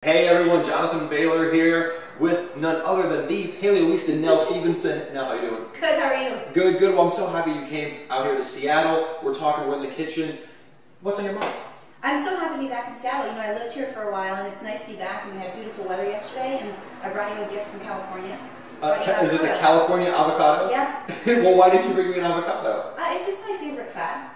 Hey everyone, Jonathan Bailor here with none other than the paleoista Nell Stephenson. Nell, how you doing? Good, how are you? Good, good. Well, I'm so happy you came out here to Seattle. We're talking, we're in the kitchen. What's on your mind? I'm so happy to be back in Seattle. You know, I lived here for a while and it's nice to be back, and we had beautiful weather yesterday, and I brought you a gift from California. Is this a California avocado? Yeah. Well, why did you bring me an avocado? It's just my favorite fat.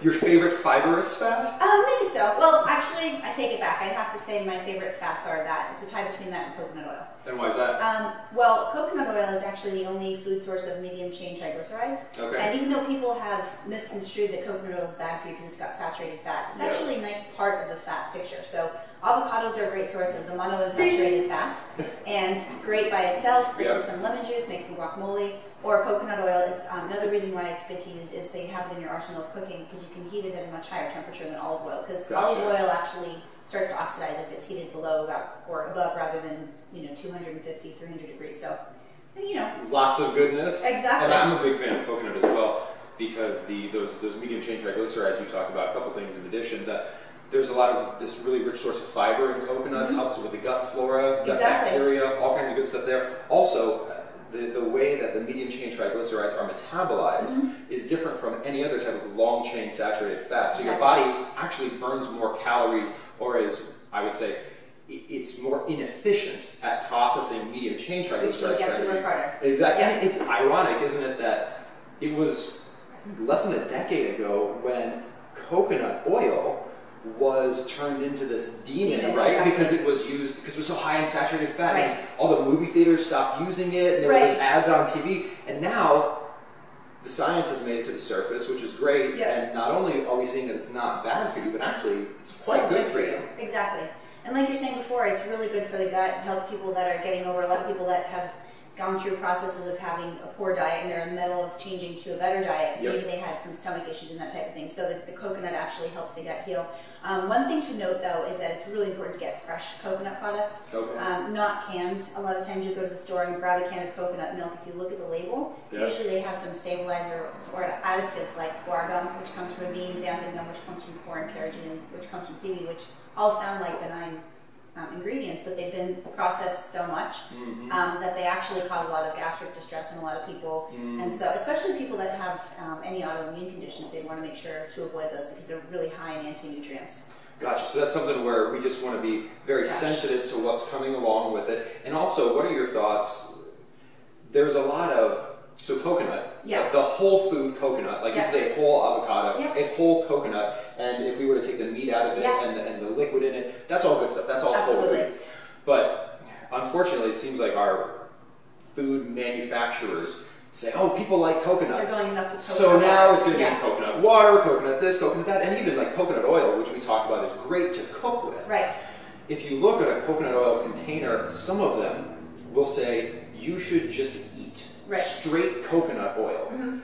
Your favorite fibrous fat? Maybe so. Well, actually, I take it back. I'd have to say my favorite fats are that. It's a tie between that and coconut oil. And why is that? Well, coconut oil is actually the only food source of medium chain triglycerides. Okay. And even though people have misconstrued that coconut oil is bad for you because it's got saturated fat, it's actually a nice part of the fat picture. So avocados are a great source of the monounsaturated fats, and great by itself, great with some lemon juice, make some guacamole. Or coconut oil is another reason why it's good to use, is so you have it in your arsenal of cooking, because you can heat it at a much higher temperature than olive oil. Because olive oil actually starts to oxidize if it's heated below or above rather than 250, 300 degrees. So, lots of goodness. Exactly. And I'm a big fan of coconut as well, because those medium chain triglycerides you talked about, a couple things in addition, that there's a lot of this really rich source of fiber in coconuts, helps with the gut flora, gut bacteria, all kinds of good stuff there. Also, the way that the medium chain triglycerides are metabolized is different from any other type of long chain saturated fat. So your body actually burns more calories, or as I would say, it's more inefficient at processing medium chain triglycerides. Which you have to work harder. Exactly. Yeah. And it's ironic, isn't it, that it was, I think, less than a decade ago when coconut oil was turned into this demon, right? Exactly. Because it was used, because it was so high in saturated fat. Right. All the movie theaters stopped using it, and there was ads on TV. And now, the science has made it to the surface, which is great. Yeah. And not only are we seeing that it's not bad for you, but actually it's quite good for you. Exactly. And like you're saying before, it's really good for the gut. It helps people that are getting over, a lot of people that have gone through processes of having a poor diet and they're in the middle of changing to a better diet. Maybe they had some stomach issues and that type of thing. So the coconut actually helps the gut heal. One thing to note though is that it's really important to get fresh coconut products, not canned. A lot of times you go to the store and grab a can of coconut milk. If you look at the label, usually they have some stabilizer or additives like guar gum, which comes from beans, xanthan gum, which comes from corn, carrageenan, which comes from seaweed, which all sound like benign ingredients, but they've been processed so much that they actually cause a lot of gastric distress in a lot of people. And so, especially people that have any autoimmune conditions, they want to make sure to avoid those because they're really high in anti-nutrients. Gotcha. So that's something where we just want to be very sensitive to what's coming along with it. And also, what are your thoughts? There's a lot of, so coconut, the whole food coconut, like this is a whole avocado, a whole coconut, and if we were to take the meat out of it and the liquid in it, that's all good stuff, that's all whole food. But unfortunately, it seems like our food manufacturers say, oh, people like coconuts. They're going nuts with So coconut. now it's going to be coconut water, coconut this, coconut that, and even like coconut oil, which we talked about is great to cook with. Right. If you look at a coconut oil container, some of them will say you should just eat straight coconut oil.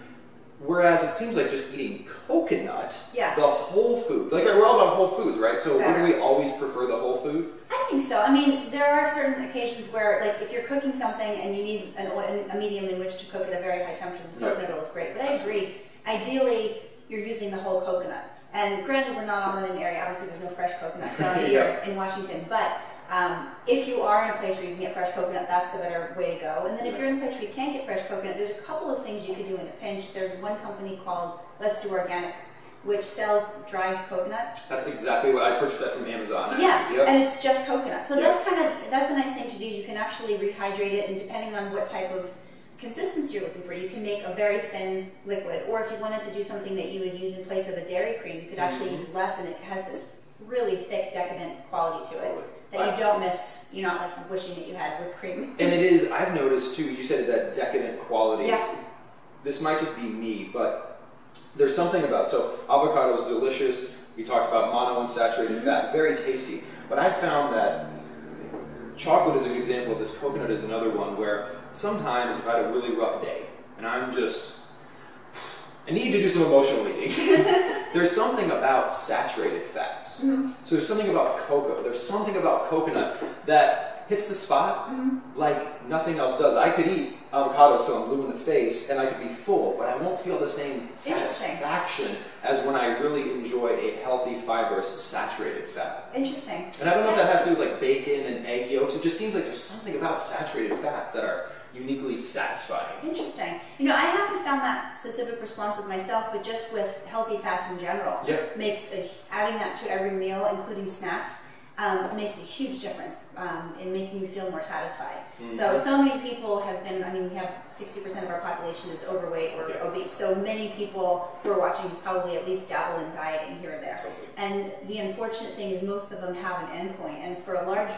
Whereas it seems like just eating coconut, the whole food, like we're all about whole foods, right? So wouldn't we always prefer the whole food? I think so. I mean, there are certain occasions where, like, if you're cooking something and you need a medium in which to cook at a very high temperature, the coconut oil is great. But I agree, ideally, you're using the whole coconut. And granted, we're not all in an area, obviously there's no fresh coconut down here in Washington, but if you are in a place where you can get fresh coconut, that's the better way to go. And then if you're in a place where you can't get fresh coconut, there's a couple of things you could do in a pinch. There's one company called Let's Do Organic, which sells dried coconut. That's exactly what I purchased that from Amazon. Yeah, and it's just coconut. So that's a nice thing to do. You can actually rehydrate it, and depending on what type of consistency you're looking for, you can make a very thin liquid. Or if you wanted to do something that you would use in place of a dairy cream, you could actually use less, and it has this really thick, decadent quality to it that you don't miss. You're not like wishing that you had whipped cream. And it is, I've noticed too, you said that decadent quality. Yeah. This might just be me, but there's something about, so avocado is delicious. We talked about monounsaturated fat, very tasty. But I've found that chocolate is an example of this, coconut is another one, where sometimes if I had a really rough day and I need to do some emotional eating. There's something about saturated fats. So there's something about cocoa, there's something about coconut that that hits the spot like nothing else does. I could eat avocados till I'm blue in the face and I could be full, but I won't feel the same satisfaction as when I really enjoy a healthy, fibrous, saturated fat. Interesting. And I don't know if that has to do with like bacon and egg yolks. It just seems like there's something about saturated fats that are uniquely satisfying. Interesting. You know, I haven't found that specific response with myself, but just with healthy fats in general, adding that to every meal, including snacks, makes a huge difference in making you feel more satisfied. So many people have been, I mean, we have 60% of our population is overweight or obese, so many people who are watching probably at least dabble in dieting here and there. And the unfortunate thing is most of them have an endpoint, and for a large,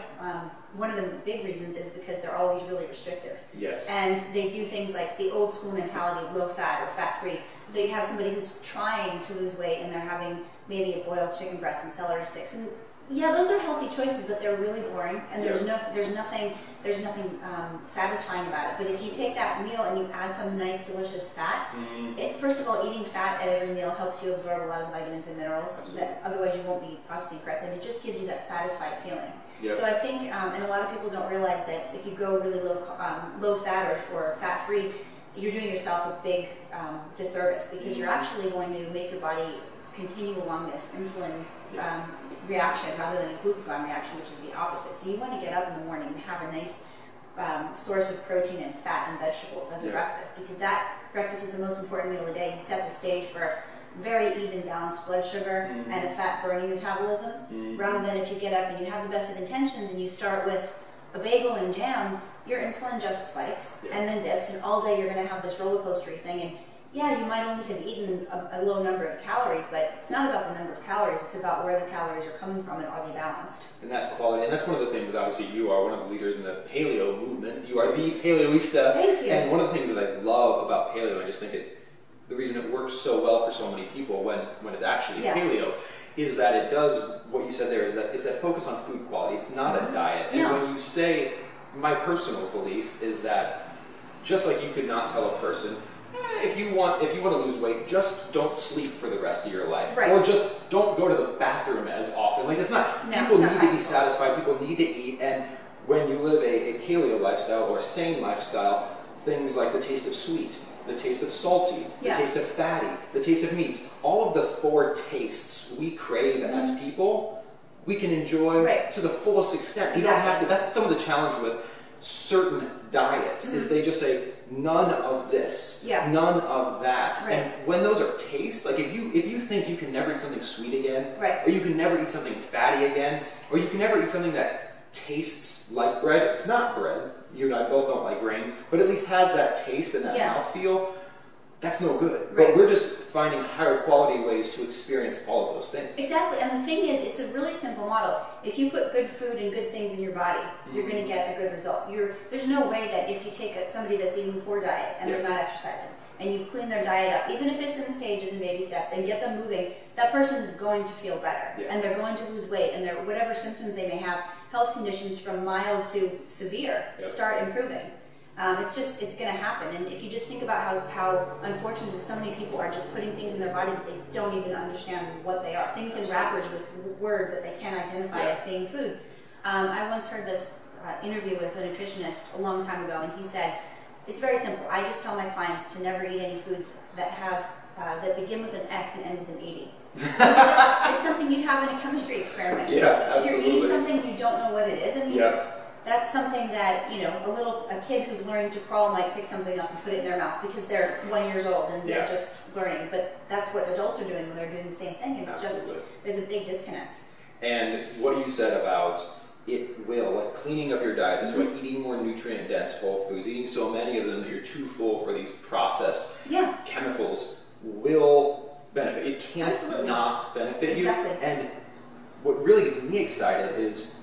one of the big reasons is because they're always really restrictive. Yes. And they do things like the old school mentality of low fat or fat free. So you have somebody who's trying to lose weight and they're having maybe a boiled chicken breast and celery sticks. And yeah, those are healthy choices, but they're really boring, and there's nothing satisfying about it. But if you take that meal and you add some nice, delicious fat, first of all, eating fat at every meal helps you absorb a lot of vitamins and minerals that otherwise you won't be processing correctly. And it just gives you that satisfied feeling. So I think, and a lot of people don't realize that if you go really low fat or fat free, you're doing yourself a big disservice, because you're actually going to make your body continue along this insulin reaction rather than a glucagon reaction, which is the opposite. So you want to get up in the morning and have a nice source of protein and fat and vegetables as a breakfast, because that breakfast is the most important meal of the day. You set the stage for very even balanced blood sugar and a fat burning metabolism, rather than if you get up and you have the best of intentions and you start with a bagel and jam, your insulin just spikes and then dips, and all day you're going to have this roller coastery thing. And yeah, you might only have eaten a low number of calories, but it's not about the number of calories, it's about where the calories are coming from and are they balanced. And that quality, and that's one of the things, obviously you are one of the leaders in the paleo movement. You are the paleoista. Thank you. And one of the things that I love about paleo, I just think the reason it works so well for so many people when it's actually paleo, is that it does, what you said there, is that it's that focus on food quality. It's not a diet. And when you say, my personal belief is that just like you could not tell a person, if you want to lose weight, just don't sleep for the rest of your life, or just don't go to the bathroom as often. Like, it's not. People need to be satisfied. People need to eat. And when you live a paleo lifestyle or a sane lifestyle, things like the taste of sweet, the taste of salty, the taste of fatty, the taste of meats, all of the 4 tastes we crave as people, we can enjoy to the fullest extent. You don't have to. That's some of the challenge with certain diets is they just say none of this, none of that. And when those are taste, like if you think you can never eat something sweet again, or you can never eat something fatty again, or you can never eat something that tastes like bread, it's not bread. You and I both don't like grains, but at least has that taste and that mouthfeel. That's no good. But we're just finding higher quality ways to experience all of those things. Exactly. And the thing is, it's a really simple model. If you put good food and good things in your body, you're going to get a good result. There's no way that if you take somebody that's eating a poor diet and they're not exercising, and you clean their diet up, even if it's in stages and baby steps, and get them moving, that person is going to feel better. And they're going to lose weight, and whatever symptoms they may have, health conditions from mild to severe, start improving. It's going to happen. And if you just think about how unfortunate that so many people are just putting things in their body that they don't even understand what they are. Things in wrappers with words that they can't identify as being food. I once heard this interview with a nutritionist a long time ago, and he said, it's very simple. I just tell my clients to never eat any foods that have that begin with an X and end with an 80. It's something you'd have in a chemistry experiment. If you're eating something you don't know what it is, I mean, that's something that, a kid who's learning to crawl might pick something up and put it in their mouth because they're 1 year old and they're just learning. But that's what adults are doing when they're doing the same thing. It's just, there's a big disconnect. And what you said about like cleaning up your diet, this way, eating more nutrient-dense whole foods, eating so many of them that you're too full for these processed chemicals will benefit. It can't not benefit you. And what really gets me excited is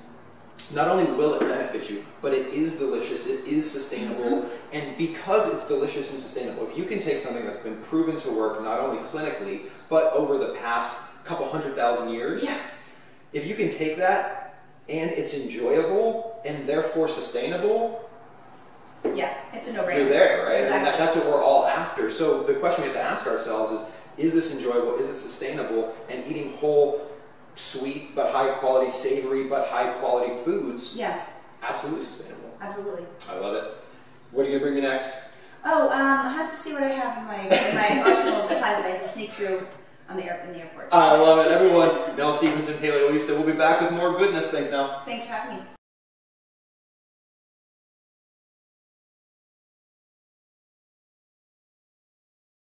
not only will it benefit you, but it is delicious, it is sustainable, and because it's delicious and sustainable, if you can take something that's been proven to work not only clinically, but over the past couple 100,000 years, if you can take that and it's enjoyable and therefore sustainable, it's a no-brainer. You're there, right? And that's what we're all after. So the question we have to ask ourselves is this enjoyable, is it sustainable, and eating whole, sweet but high quality, savory but high quality foods, absolutely sustainable. Absolutely. I love it. What are you going to bring me next? Oh, I have to see what I have in my arsenal of supplies that I just sneak through in the airport. I love it. Everyone, Nell Stephenson, paleologista. We'll be back with more goodness. Thanks, Nell. Thanks for having me.